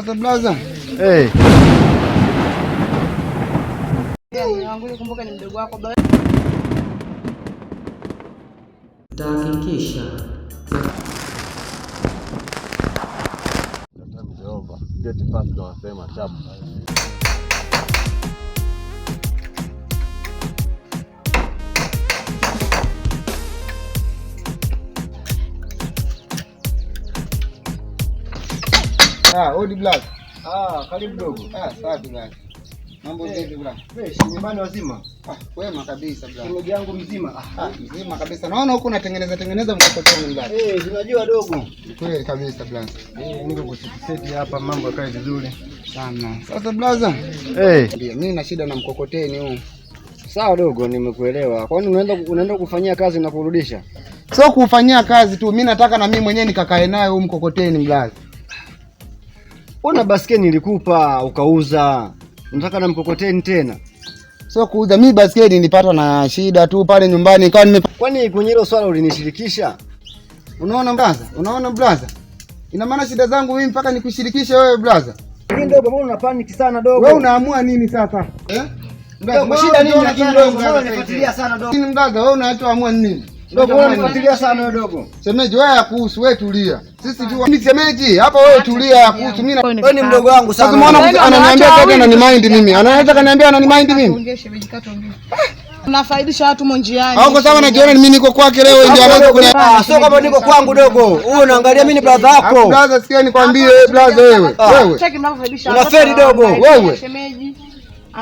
Sasa blaza. Wangu kumbuka ni mdogo wako baba. Tahakikisha Mjomba, geti pass ndo wasema chapu. Odi blaza. Karibu dogo. Safi blaza. Mambo vipi blaza? Fresh, nyumbani wazima? Wema kabisa blaza. Shemeji yangu mzima? Mzima kabisa. Naona huko unatengeneza mkokoteni blaza. Unajua dogo. Kweli kabisa blaza. Niko kuseti hapa mambo yakae vizuri sana. Sasa blaza. Ndio, mimi na shida na mkokoteni huu. Sawa dogo, nimekuelewa. Kwani unaenda kufanyia kazi na kurudisha? Sio kufanyia kazi tu, mimi nataka na mimi mwenyewe nikakae naye huu mkokoteni blaza. Ona basketi nilikupa ukauza. Unataka na mkokoteni tena? Sio kuuza, mimi basketi nilipata na shida tu pale nyumbani nikawa Kwani kwenye hilo swala ulinishirikisha? Unaona blaza? Ina maana shida zangu mimi mpaka nikushirikishe wewe blaza? Lakini dogo, mbona una panic sana dogo? Wewe unaamua nini sasa? Dogo, shida nini lakini dogo? Mbona unifuatilia sana dogo? Nini blaza, wewe unaamua nini? Dogo, wewe unifuatilia sana wewe dogo. Shemeji, wewe yakuhusu, wewe tulia. Sisi tu mimi shemeji, hapa wewe tulia, yakuhusu mimi. Wewe ni mdogo wangu sana. Sasa umeona ananiambia tena ni mind mimi. Anaweza kaniambia ni mind mimi. Ongea shemeji, ongea. Unafaidisha watu monjiani. Au kwa sababu anajiona mimi niko kwake leo ndio anaanza kuniambia. Sio kama niko kwangu dogo. Wewe unaangalia mimi ni brother yako. Brother, sikia nikwambie blaza wewe. Cheki mnavyofaidisha watu. Unaferi dogo. Wewe. Shemeji.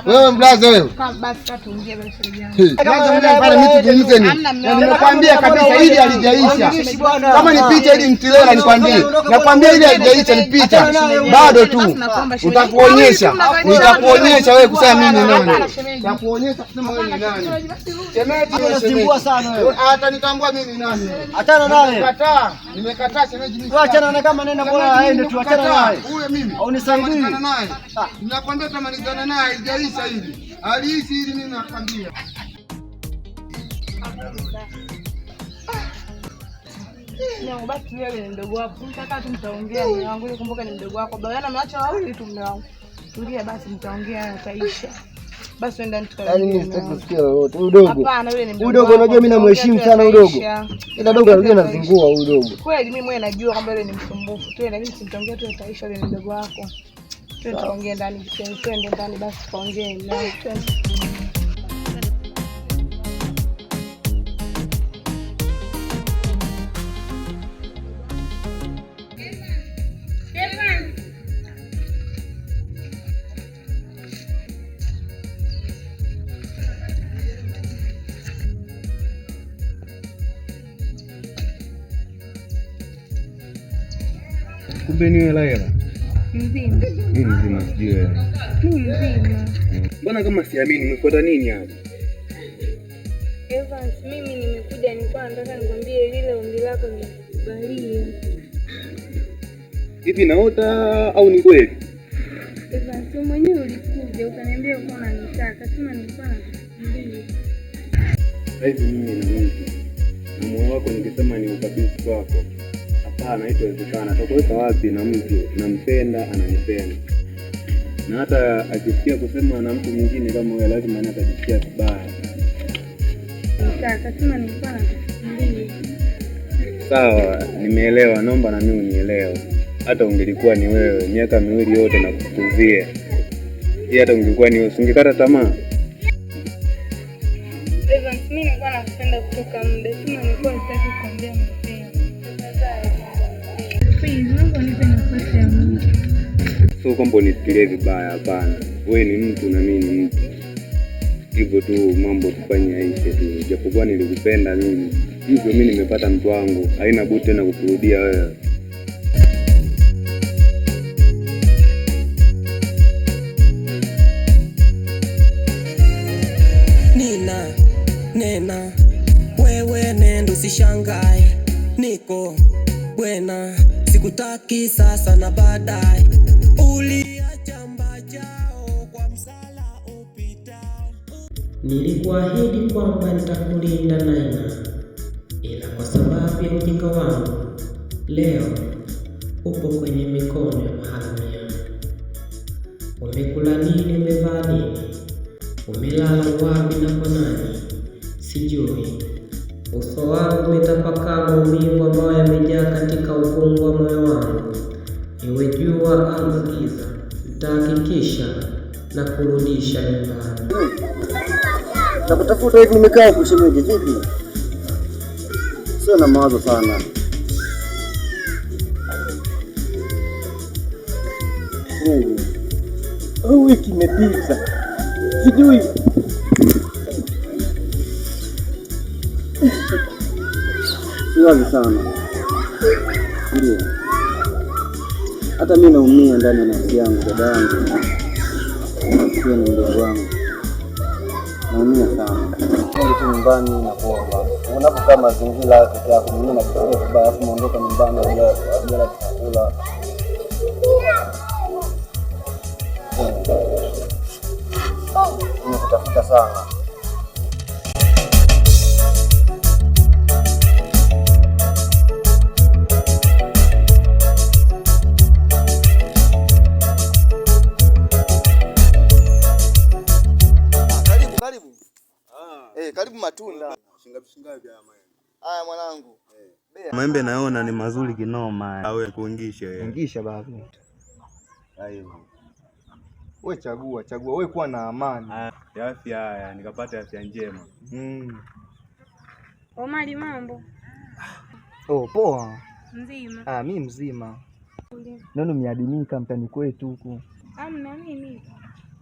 Wewe blaza wewe. Basi tuongee basi shemeji. Kama wewe pale mimi tuzungumze nini? Na nimekwambia kabisa hili halijaisha. Kama ni picha hili mtilela nikwambie. Nakwambia hili halijaisha ni picha. Bado tu. Nitakuonyesha wewe kusema mimi ni nani. Nitakuonyesha kusema wewe ni nani. Shemeji unasumbua sana wewe. Hata nitambua mimi ni nani. Achana naye. Nimekataa shemeji mimi. Wewe achana naye kama nenda bora aende tu, achana naye. Huyo mimi. Au nisaidie. Ninakwambia tamalizana naye haijaisha hili. Aliishi hili mimi nakwambia. Ndio basi wewe ni mdogo wako. Mtaka tu mtaongea mume wangu ili kumbuka ni mdogo wako. Bwana ameacha wawili tu mume wangu. Tulia basi mtaongea yataisha. Basi nenda tukae. Yaani mimi sitaki kusikia lolote. Udogo. Hapana yule ni mdogo. Udogo unajua mimi namheshimu sana udogo. Ila dogo anajua anazingua udogo. Kweli mimi mwenyewe najua kwamba yule ni msumbufu. Tu lakini simtaongea tu yataisha yule ni mdogo wako. Tutaongea ndani, twende ndani basi tuongee naye. Kumbe niwe Laila. Mzima. Mimi mzima sijui wewe. Mimi mzima. Mbona kama siamini umekwenda nini hapa? Evans, mimi nimekuja nilikuwa nataka nikwambie lile ombi lako nikubalie. Hivi naota au ni kweli? Evans, wewe mwenyewe ulikuja ukaniambia uko unanitaka, sema nilikuwa nakusubiria. Hivi mimi na mtu. Na moyo wako nikisema ni ukabidhi kwako. Hapana, haitowezekana. Atakuweka wapi na mtu nampenda, ananipenda. Na hata akisikia kusema na mtu mwingine kama wewe lazima atajisikia vibaya. Nataka sema nilikuwa nakusubiria. Sawa, nimeelewa. Naomba na mimi unielewe. Hata ungelikuwa ni wewe miaka miwili yote na kukuzia. Hata ungekuwa ni wewe usingekata tamaa. Evans, mimi nilikuwa nakupenda kutoka muda. Sema nilikuwa sitaki kuambia mapenzi. Please, naomba nipe nafasi ya Mungu. Sio kwamba unisikilie vibaya, hapana. Wewe ni mtu na mimi ni mtu. Hivyo tu mambo tufanye aishe tu. Japokuwa nilikupenda mimi. Hivyo mimi nimepata mtu wangu. Haina budi tena kukurudia wewe. Nena wewe nendo sishangae, niko bwena, sikutaki sasa na baadaye. Uliacha mbajao kwa msala upitao. Nilikuahidi kwamba nitakulinda Naina, ila kwa sababu ya ujinga wangu leo upo kwenye mikono ya maharamia. Umekula nini? Umevaa nini? Umelala wapi na kwa nani? Sijui. Uso wangu umetapakaa maumivu ambayo yamejaa katika ukungu wa moyo wangu. Iwe jua ama giza, nitahakikisha na kurudisha nyumbani. Nakutafuta hivi nimekaa kushemeje vipi? Sio na mawazo sana. Wiki imepita. Sijui. Siwazi sana. Ndio. Hata mimi naumia ndani ya nafsi yangu dada yangu. Sio ni ndugu wangu. Naumia sana. Ndio tu nyumbani na kuomba. Unapokaa mazingira ya kumwona na kufikiria vibaya afu muondoka nyumbani bila chakula. Nimetafuta sana. Karibu matunda. Shingapi haya Haya mwanangu. Maembe naona ni mazuri kinoma. Awe kuingisha wewe. Ingisha babu. Wewe chagua, wewe kuwa na amani. Afya haya, nikapata afya njema. Omari, mambo? Poa. Mzima? Mimi mzima. Neno miadimika mtani kwetu huku. Amna mimi.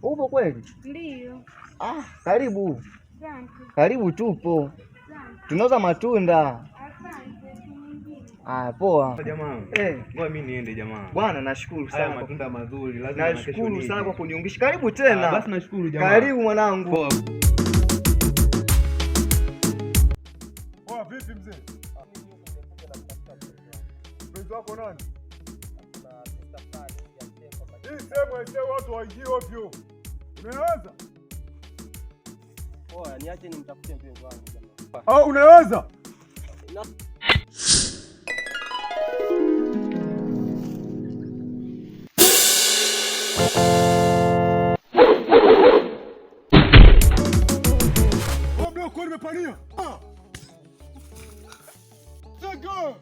Upo kweli? Ndio. Karibu. Asante. Karibu tupo. Asante. Tunauza matunda. Asante. Poa. Jamaa. Ngoja mimi niende jamaa. Bwana nashukuru sana. Haya matunda mazuri, lazima nashukuru sana kwa kuniungisha. Karibu tena. Basi nashukuru jamaa. Karibu mwanangu. Poa. Poa vipi mzee? Mpenzi wako nani? Hii sehemu ya watu waingie ovyo. Unaweza? Poa, niache nimtafute mpenzi wangu jamaa. Au unaweza? Mbona kwa nimepania? Sego!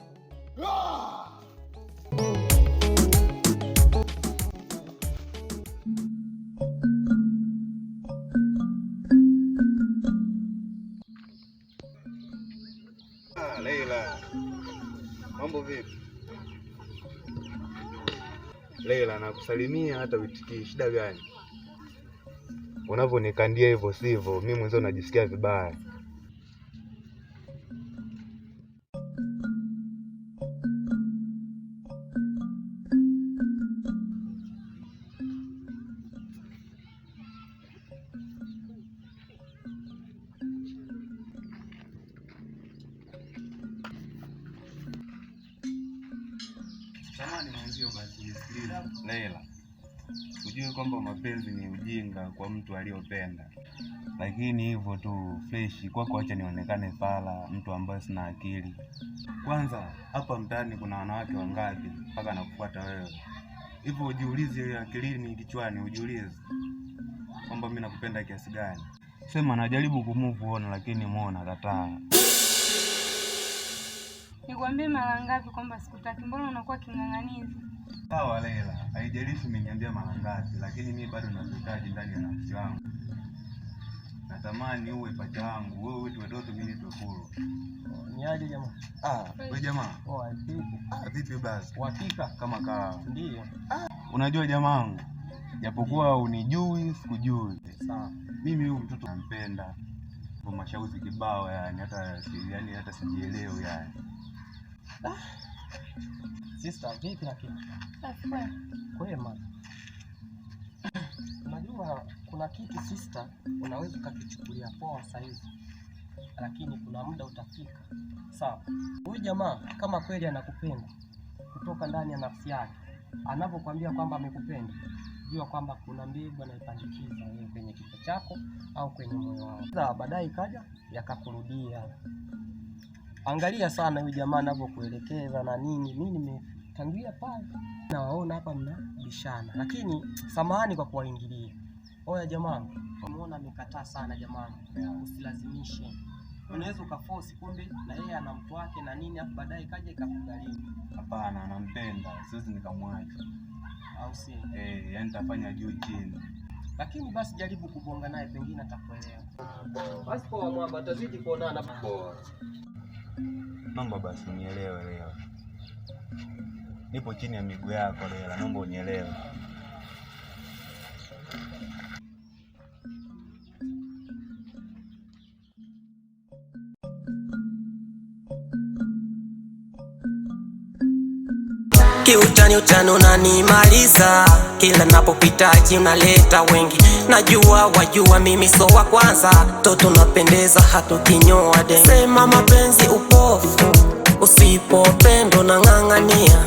Leila. Mambo vipi? Leila, nakusalimia hata uitikii. Shida gani? Unavyonikandia hivyo sivyo, mimi mwenyewe najisikia vibaya. Samahani mwenzio, basi sikiliza. Leila, ujue kwamba mapenzi ni ujinga kwa mtu aliyopenda, lakini hivyo tu fresh kwako, acha nionekane fala, mtu ambaye sina akili. Kwanza hapa mtaani kuna wanawake wangapi mpaka nakufuata wewe? Hivyo ujiulize akilini, kichwani ujiulize kwamba mimi nakupenda kiasi gani. Sema najaribu kumove on, lakini muona kataa. Nikwambie mara ngapi kwamba sikutaki? Mbona unakuwa king'ang'anizi? Sawa Leila, haijalishi umeniambia mara ngapi, lakini mimi bado nakuhitaji ndani ya nafsi yangu. Natamani uwe pacha wangu, wewe uitwe Doto, mimi nitwe Fulu. Ni aje jamaa? Wewe jamaa. Poa, vipi? Vipi basi? Uhakika Kama kaa. ndio. Unajua jamaa wangu, japokuwa unijui sikujui. Sawa. Mimi huyu mtoto nampenda. Kwa mashauzi kibao yani hata sijielewi yani. Sister, vipi lakini? Kwema. Unajua kuna kitu sister unaweza kukichukulia poa sasa hivi, lakini kuna muda utafika. Sawa. Huyu jamaa kama kweli anakupenda kutoka ndani ya nafsi yake, anapokuambia kwamba amekupenda, jua kwamba kuna mbegu anaipandikiza wewe kwenye kichwa chako au kwenye moyo wako. Sasa baadaye ikaja yakakurudia. Angalia sana huyu jamaa anavyokuelekeza na nini. Mimi tangulia pale. Na waona hapa mnabishana. Lakini samahani kwa kuwaingilia. Oya jamani, umeona amekataa sana jamani. Usilazimishe. Unaweza ukaforce kumbe na yeye ana mtu wake na nini hapo baadaye kaja ikakugharimu. Hapana, anampenda. Siwezi nikamwacha. Au si? Yani nitafanya juu chini. Lakini basi jaribu kugonga naye pengine atakuelewa. Basi kwa mwamba tazidi kuonana poa. Naomba basi unielewe leo. Nipo chini ya miguu yako leo, naomba unielewe. Kiutani utani unanimaliza, kila napopitaji unaleta wengi. Najua wajua mimi so wa kwanza, toto napendeza hatukinyoa de. Sema mapenzi upofu, usipopendo na ng'ang'ania.